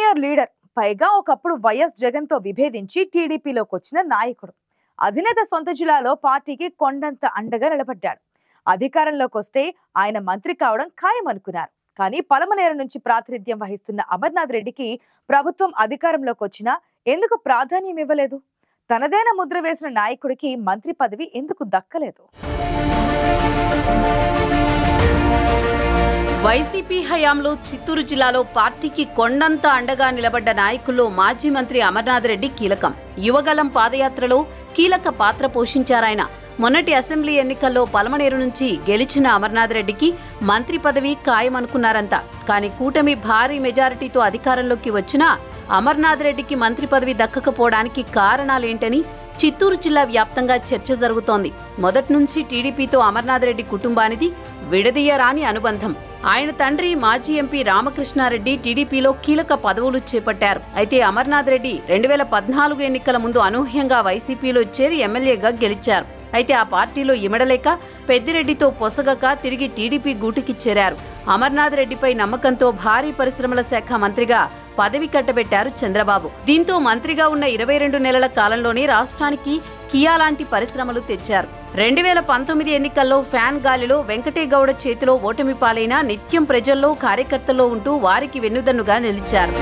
Senior leader, పైగా ఒకప్పుడు YS Jagan తో విభేదించి టీడీపీలోకి వచ్చిన నాయకుడు. అధినేత సొంత జిల్లాలో పార్టీకి కొండంత అండగా నిలబడ్డాడు. అధికారంలోకి వస్తే ఆయన మంత్రి కావడం ఖాయమనుకున్నారు. కానీ పలమనేరు నుంచి ప్రాతినిధ్యం వహిస్తున్న అమర్నాథ్ రెడ్డికి ప్రభుత్వం అధికారంలోకి వచ్చినా ఎందుకు ప్రాధాన్యం ఇవ్వలేదు? తనదైన ముద్ర వేసిన నాయకుడికి మంత్రి పదవి ఎందుకు దక్కలేదు? వైసీపీ హయాంలో చిత్తూరు జిల్లాలో పార్టీకి కొండంత అండగా నిలబడ్డ నాయకుల్లో మాజీ మంత్రి అమర్నాథ్ రెడ్డి కీలకం. యువగళం పాదయాత్రలో కీలక పాత్ర పోషించారాయన. మొన్నటి అసెంబ్లీ ఎన్నికల్లో పలమనేరు నుంచి గెలిచిన అమర్నాథ్ రెడ్డికి మంత్రి పదవి ఖాయమనుకున్నారంతా. కానీ కూటమి భారీ మెజారిటీతో అధికారంలోకి వచ్చినా అమర్నాథ్ రెడ్డికి మంత్రి పదవి దక్కకపోవడానికి కారణాలేంటని చిత్తూరు జిల్లా వ్యాప్తంగా చర్చ జరుగుతోంది. మొదటి నుంచి టీడీపీతో అమర్నాథ్ రెడ్డి కుటుంబానిది విడదీయరాని అనుబంధం. ఆయన తండ్రి మాజీ ఎంపీ రామకృష్ణారెడ్డి టీడీపీలో కీలక పదవులు చేపట్టారు. అయితే అమర్నాథ్ రెడ్డి 2014 ఎన్నికల ముందు అనూహ్యంగా వైసీపీలో చేరి ఎమ్మెల్యేగా గెలిచారు. అయితే ఆ పార్టీలో ఇమడలేక పెద్దిరెడ్డితో పొసగక తిరిగి టీడీపీ గూటికి చేరారు. అమర్నాథ్ రెడ్డిపై నమ్మకంతో భారీ పరిశ్రమల శాఖ మంత్రిగా పదవి కట్టబెట్టారు చంద్రబాబు. దీంతో మంత్రిగా ఉన్న 22 నెలల కాలంలోనే రాష్ట్రానికి కియా లాంటి పరిశ్రమలు తెచ్చారు. 2019 ఎన్నికల్లో ఫ్యాన్ గాలిలో వెంకటేగౌడ చేతిలో ఓటమి పాలైనా నిత్యం ప్రజల్లో కార్యకర్తల్లో ఉంటూ వారికి వెన్నుదన్నుగా నిలిచారు.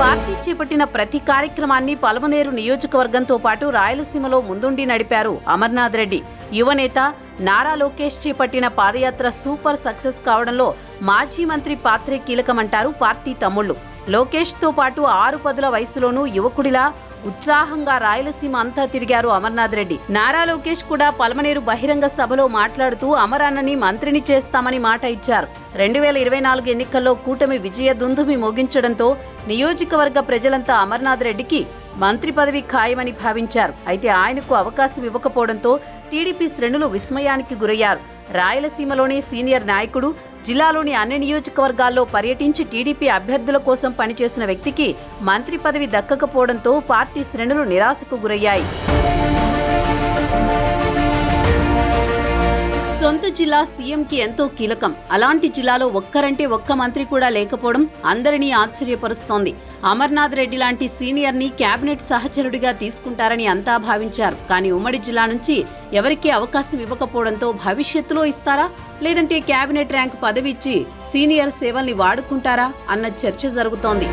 పార్టీ చేపట్టిన ప్రతి కార్యక్రమాన్ని పలమనేరు నియోజకవర్గంతో పాటు రాయలసీమలో ముందుండి నడిపారు అమర్నాథ్ రెడ్డి. యువనేత నారా లోకేష్ చేపట్టిన పాదయాత్ర సూపర్ సక్సెస్ కావడంలో మాజీ మంత్రి పాత్రే కీలకమంటారు పార్టీ తమ్ముళ్లు. లోకేష్ తో పాటు 6 పదుల వయసులోనూ యువకుడిలా ఉత్సాహంగా రాయలసీమ అంతా తిరిగారు అమర్నాథ్ రెడ్డి. నారా లోకేష్ కూడా పలమనేరు బహిరంగ సభలో మాట్లాడుతూ అమరన్నని మంత్రిని చేస్తామని మాట ఇచ్చారు. 2024 ఎన్నికల్లో కూటమి విజయ దుందుమి మోగించడంతో నియోజకవర్గ ప్రజలంతా అమర్నాథ్ రెడ్డికి మంత్రి పదవి ఖాయమని భావించారు. అయితే ఆయనకు అవకాశం ఇవ్వకపోవడంతో టీడీపీ శ్రేణులు విస్మయానికి గురయ్యారు. రాయలసీమలోని సీనియర్ నాయకుడు, జిల్లాలోని అన్ని నియోజకవర్గాల్లో పర్యటించి టీడీపీ అభ్యర్థుల కోసం పనిచేసిన వ్యక్తికి మంత్రి పదవి దక్కకపోవడంతో పార్టీ శ్రేణులు నిరాశకు గురయ్యాయి. సొంత జిల్లా సీఎంకి ఎంతో కీలకం. అలాంటి జిల్లాలో ఒక్కరంటే ఒక్క మంత్రి కూడా లేకపోవడం అందరినీ ఆశ్చర్యపరుస్తోంది. అమర్నాథ్ రెడ్డి లాంటి సీనియర్ని కేబినెట్ సహచరుడిగా తీసుకుంటారని అంతా భావించారు. కానీ ఉమ్మడి జిల్లా నుంచి ఎవరికీ అవకాశం ఇవ్వకపోవడంతో భవిష్యత్తులో ఇస్తారా, లేదంటే కేబినెట్ ర్యాంక్ పదవి ఇచ్చి సీనియర్ సేవల్ని వాడుకుంటారా అన్న చర్చ జరుగుతోంది.